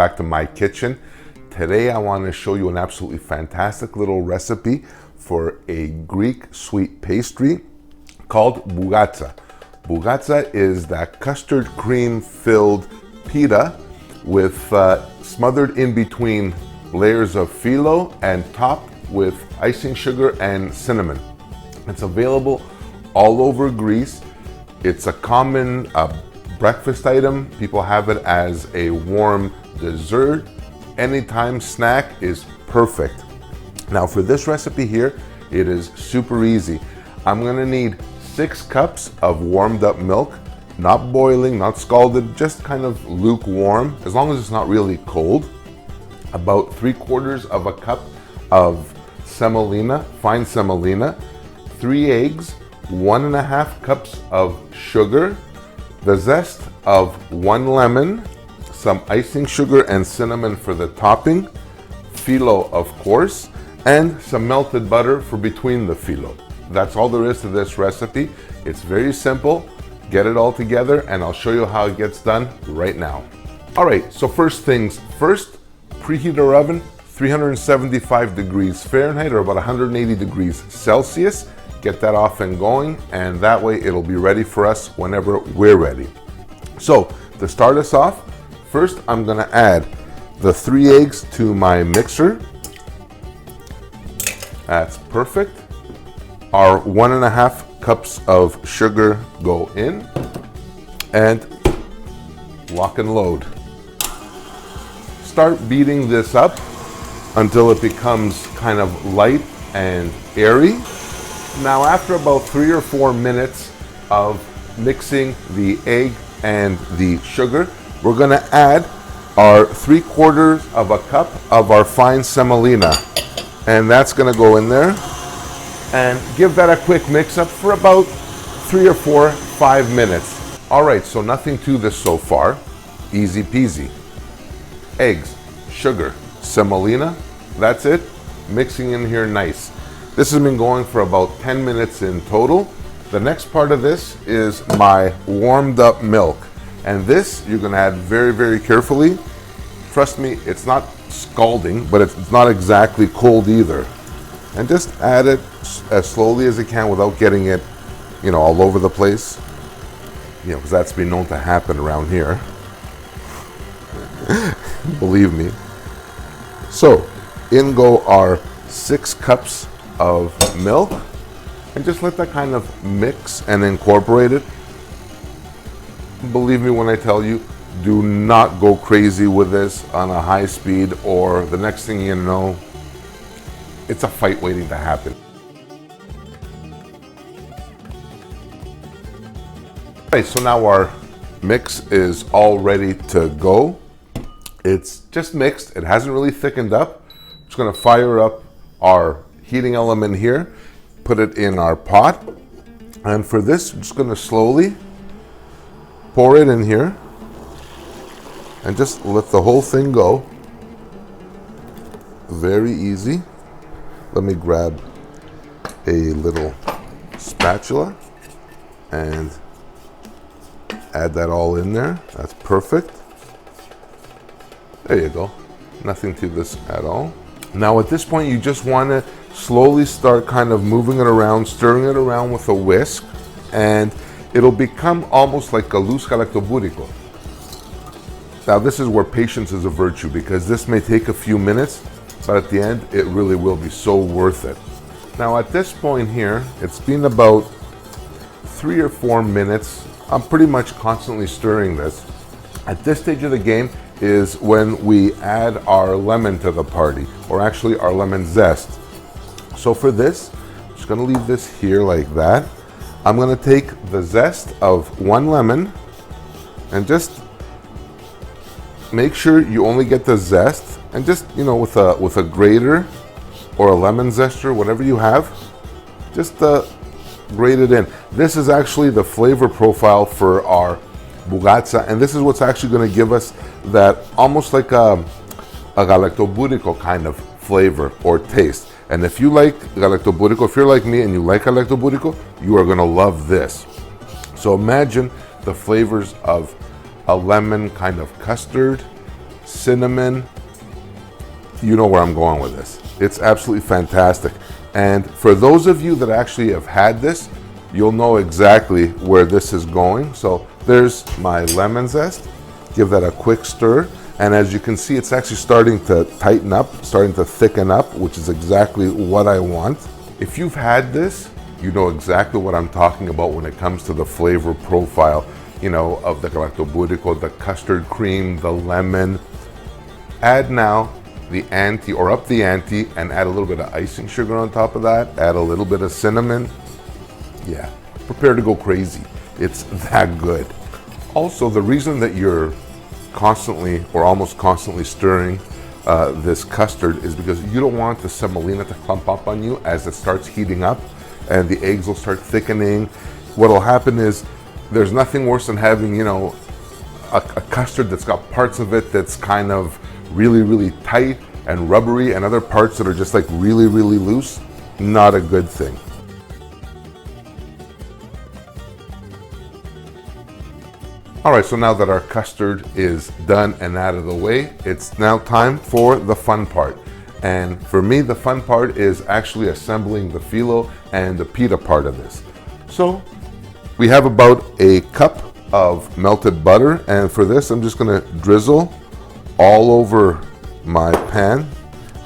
back to my kitchen. Today I want to show you an absolutely fantastic little recipe for a Greek sweet pastry called Bougatsa. Bougatsa is that custard cream filled pita with smothered in between layers of phyllo and topped with icing sugar and cinnamon. It's available all over Greece. It's a common breakfast item. People have it as a warm dessert. Anytime snack is perfect. Now for this recipe here, it is super easy. I'm gonna need 6 cups of warmed up milk, not boiling, not scalded, just kind of lukewarm, as long as it's not really cold. About 3/4 of a cup of semolina, fine semolina, 3 eggs, 1.5 cups of sugar, the zest of 1 lemon, some icing sugar and cinnamon for the topping, phyllo of course, and some melted butter for between the phyllo. That's all there is to this recipe. It's very simple. Get it all together and I'll show you how it gets done right now. All right, so first things first, preheat our oven 375 degrees Fahrenheit or about 180 degrees Celsius. Get that off and going, and that way it'll be ready for us whenever we're ready. So to start us off, first I'm gonna add the 3 eggs to my mixer. That's perfect. Our 1.5 cups of sugar go in, and lock and load. Start beating this up until it becomes kind of light and airy. Now after about 3 or 4 minutes of mixing the egg and the sugar, we're gonna add our 3/4 of a cup of our fine semolina. And that's gonna go in there. And give that a quick mix up for about 3 or 4, 5 minutes. All right, so nothing to this so far. Easy peasy. Eggs, sugar, semolina, that's it. Mixing in here nice. This has been going for about 10 minutes in total. The next part of this is my warmed up milk. And this you're gonna add very, very carefully. Trust me, it's not scalding, but it's not exactly cold either. And just add it as slowly as you can without getting it, all over the place. Because that's been known to happen around here. Believe me. So, in go our 6 cups of milk, and just let that kind of mix and incorporate it. Believe me when I tell you, do not go crazy with this on a high speed, or the next thing you know, it's a fight waiting to happen. Okay, so now our mix is all ready to go. It's just mixed, it hasn't really thickened up. I'm just gonna fire up our heating element here, put it in our pot, and for this, I'm just gonna slowly pour it in here and just let the whole thing go. Very easy. Let me grab a little spatula and add that all in there. That's perfect. There you go. Nothing to this at all. Now at this point, you just want to slowly start kind of moving it around, stirring it around with a whisk, and it'll become almost like a loose galactoburico. Now this is where patience is a virtue, because this may take a few minutes, but at the end, it really will be so worth it. Now at this point here, it's been about 3 or 4 minutes. I'm pretty much constantly stirring this. At this stage of the game is when we add our lemon to the party, or actually our lemon zest. So for this, I'm just gonna leave this here like that. I'm gonna take the zest of 1 lemon and just make sure you only get the zest, and just, with a grater or a lemon zester, whatever you have, just grate it in. This is actually the flavor profile for our Bougatsa, and this is what's actually going to give us that almost like a galactoburico kind of flavor or taste. And if you like galactoburico, if you're like me and you like galactoburico, you are going to love this. So imagine the flavors of a lemon kind of custard, cinnamon. You know where I'm going with this. It's absolutely fantastic. And for those of you that actually have had this, you'll know exactly where this is going. So there's my lemon zest. Give that a quick stir. And as you can see, it's actually starting to tighten up, starting to thicken up, which is exactly what I want. If you've had this, you know exactly what I'm talking about when it comes to the flavor profile, you know, of the galactoburico, the custard cream, the lemon. Add now the ante, or up the ante, and add a little bit of icing sugar on top of that. Add a little bit of cinnamon. Yeah, prepare to go crazy. It's that good. Also, the reason that you're constantly or almost constantly stirring this custard is because you don't want the semolina to clump up on you as it starts heating up, and the eggs will start thickening. What'll happen is there's nothing worse than having, you know, a custard that's got parts of it that's kind of really tight and rubbery, and other parts that are just like really loose. Not a good thing. All right, so now that our custard is done and out of the way, it's now time for the fun part. And for me, the fun part is actually assembling the phyllo and the pita part of this. So we have about a cup of melted butter, and for this, I'm just gonna drizzle all over my pan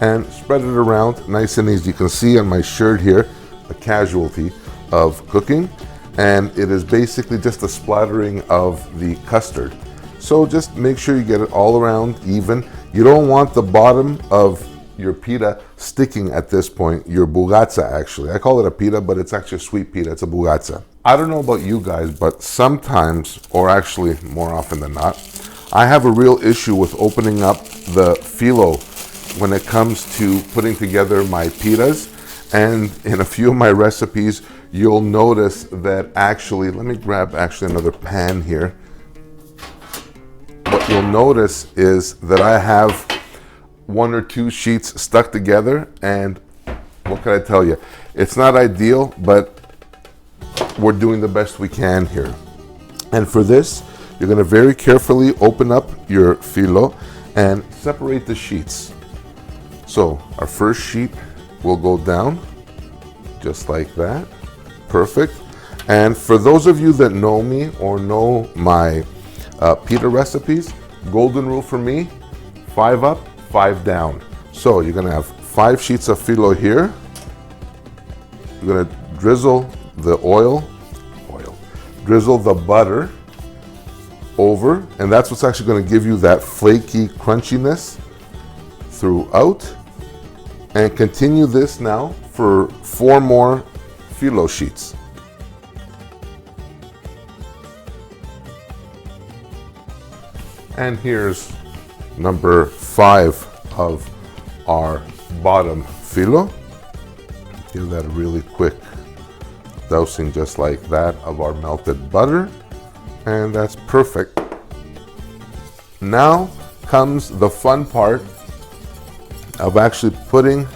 and spread it around nice and easy. You can see on my shirt here a casualty of cooking, and it is basically just a splattering of the custard. So just make sure you get it all around even. You don't want the bottom of your pita sticking at this point, your bougatsa actually. I call it a pita, but it's actually a sweet pita, it's a bougatsa. I don't know about you guys, but sometimes, or actually more often than not, I have a real issue with opening up the phyllo when it comes to putting together my pitas. And in a few of my recipes, you'll notice that actually, let me grab actually another pan here. What you'll notice is that I have one or two sheets stuck together, and what can I tell you? It's not ideal, but we're doing the best we can here. And for this, you're gonna very carefully open up your phyllo and separate the sheets. So our first sheet will go down just like that. Perfect. And for those of you that know me or know my pita recipes, golden rule for me, 5 up, 5 down. So you're gonna have 5 sheets of phyllo here. You're gonna drizzle the drizzle the butter over, and that's what's actually going to give you that flaky crunchiness throughout. And continue this now for 4 more phyllo sheets. And here's number 5 of our bottom phyllo. Give that a really quick dousing just like that of our melted butter, and that's perfect. Now comes the fun part of actually putting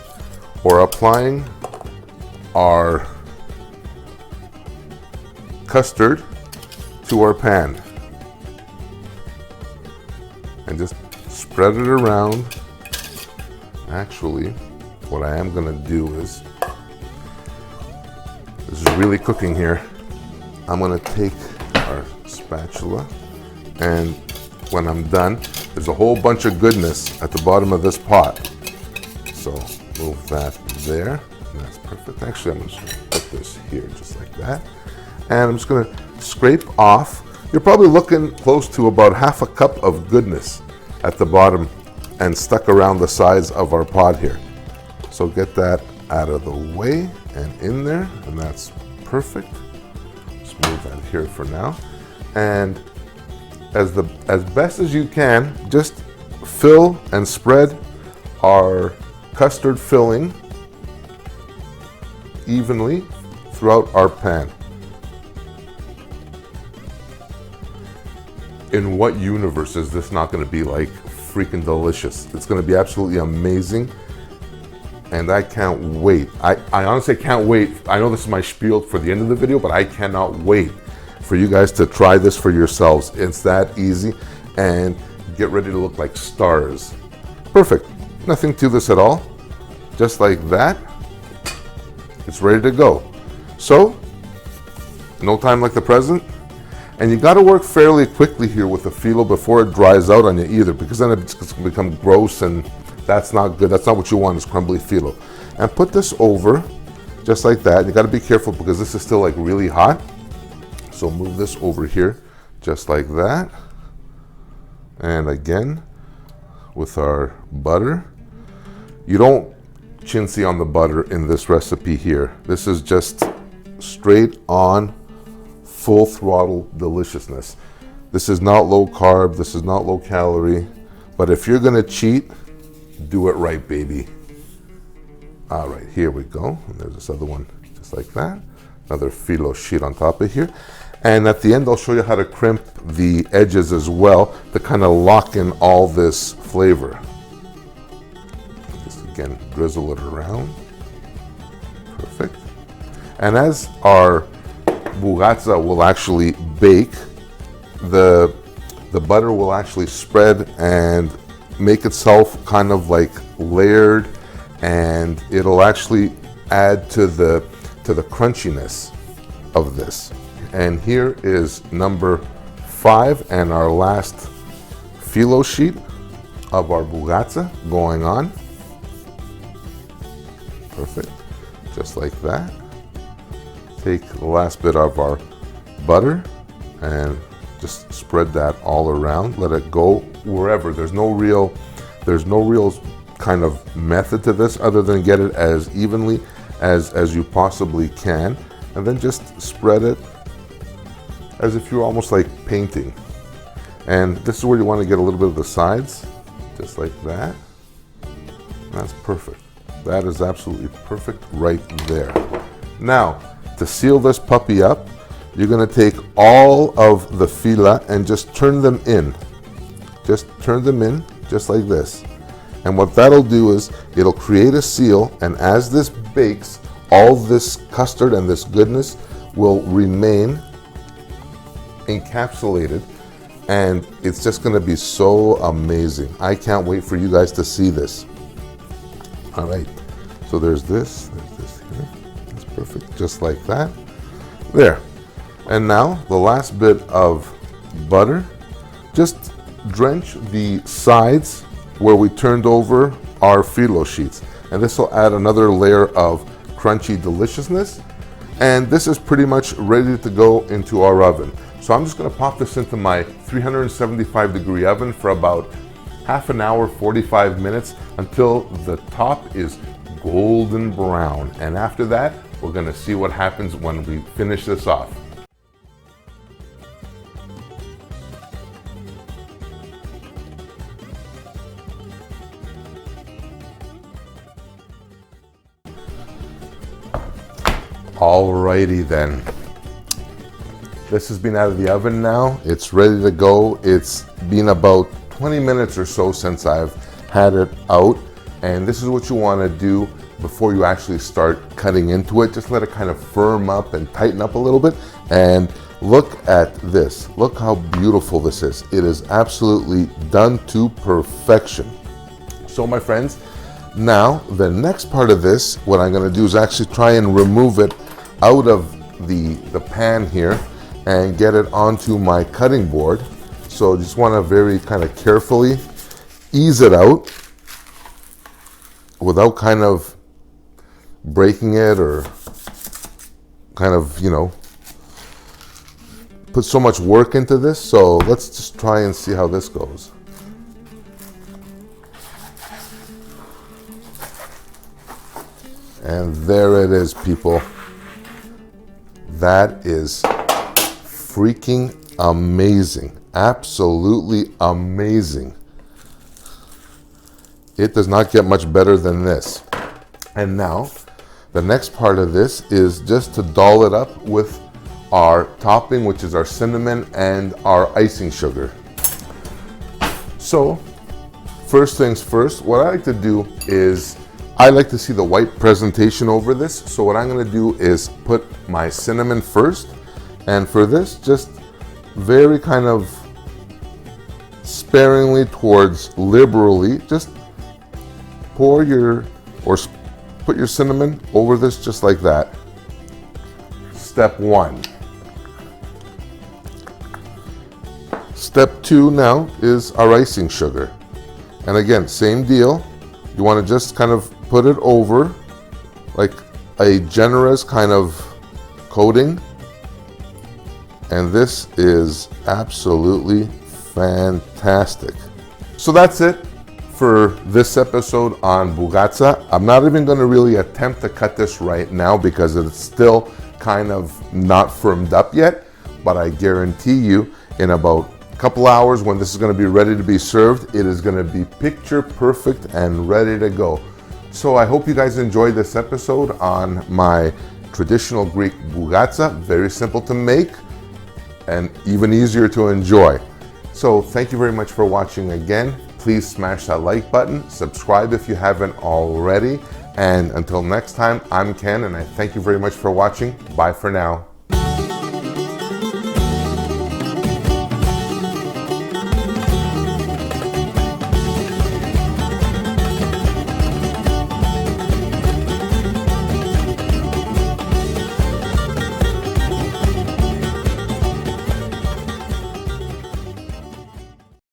or applying our custard to our pan, and just spread it around. Actually, what I am going to do is, this is really cooking here, I'm going to take our spatula, and when I'm done, there's a whole bunch of goodness at the bottom of this pot. So move that there, and that's perfect. Actually, I'm just going to put this here just like that, and I'm just going to scrape off. You're probably looking close to about half a cup of goodness at the bottom and stuck around the sides of our pot here. So get that out of the way and in there, and that's perfect. Just move that here for now, and as best as you can, just fill and spread our custard filling evenly throughout our pan. In what universe is this not going to be like freaking delicious? It's going to be absolutely amazing, and I can't wait. I honestly can't wait. I know this is my spiel for the end of the video, but I cannot wait for you guys to try this for yourselves. It's that easy, and get ready to look like stars. Perfect. Nothing to this at all. Just like that. It's ready to go. So, no time like the present. And you got to work fairly quickly here with the phyllo before it dries out on you either, because then it's going to become gross and that's not good. That's not what you want, is crumbly phyllo. And put this over just like that. You got to be careful because this is still like really hot. So move this over here just like that. And again, with our butter. You don't chintzy on the butter in this recipe here. This is just straight on full throttle deliciousness. This is not low carb, this is not low calorie, but if you're gonna cheat, do it right, baby. All right, here we go. And there's this other one just like that. Another phyllo sheet on top of here. And at the end, I'll show you how to crimp the edges as well to kind of lock in all this flavor. Just again, drizzle it around. Perfect. And as our Bougatsa will actually bake, the butter will actually spread and make itself kind of like layered, and it'll actually add to the crunchiness of this. And here is number 5 and our last phyllo sheet of our Bougatsa going on. Perfect, just like that. Take the last bit of our butter and just spread that all around. Let it go wherever. There's no real kind of method to this other than get it as evenly as you possibly can, and then just spread it as if you're almost like painting. And this is where you want to get a little bit of the sides, just like that. That's perfect. That is absolutely perfect right there. Now, to seal this puppy up, you're going to take all of the phyllo and just turn them in. Just turn them in, just like this. And what that'll do is it'll create a seal, and as this bakes, all this custard and this goodness will remain encapsulated, and it's just going to be so amazing. I can't wait for you guys to see this. All right, so there's this here. That's perfect, just like that. There. And now the last bit of butter. Just drench the sides where we turned over our phyllo sheets, and this will add another layer of crunchy deliciousness. And this is pretty much ready to go into our oven. So I'm just going to pop this into my 375-degree oven for about half an hour, 45 minutes, until the top is golden brown. And after that, we're going to see what happens when we finish this off. Alrighty then. This has been out of the oven now. It's ready to go. It's been about 20 minutes or so since I've had it out. And this is what you want to do before you actually start cutting into it. Just let it kind of firm up and tighten up a little bit. And look at this. Look how beautiful this is. It is absolutely done to perfection. So my friends, now the next part of this, what I'm going to do is actually try and remove it out of the pan here and get it onto my cutting board. So just want to very kind of carefully ease it out without kind of breaking it or kind of, you know, put so much work into this. So let's just try and see how this goes. And there it is, people. That is freaking amazing. Absolutely amazing. It does not get much better than this. And now, the next part of this is just to doll it up with our topping, which is our cinnamon and our icing sugar. So, first things first, what I like to do is I like to see the white presentation over this. So what I'm going to do is put my cinnamon first. And for this, just very kind of sparingly towards liberally. Just pour your, or put your cinnamon over this just like that. Step 1. Step 2 now is our icing sugar. And again, same deal. You want to just kind of put it over like a generous kind of coating. And this is absolutely fantastic. So that's it for this episode on Bougatsa. I'm not even going to really attempt to cut this right now because it's still kind of not firmed up yet, but I guarantee you in about a couple hours when this is going to be ready to be served, it is going to be picture perfect and ready to go. So I hope you guys enjoyed this episode on my traditional Greek Bougatsa. Very simple to make and even easier to enjoy. So thank you very much for watching again. Please smash that like button, subscribe if you haven't already, and until next time, I'm Ken and I thank you very much for watching. Bye for now.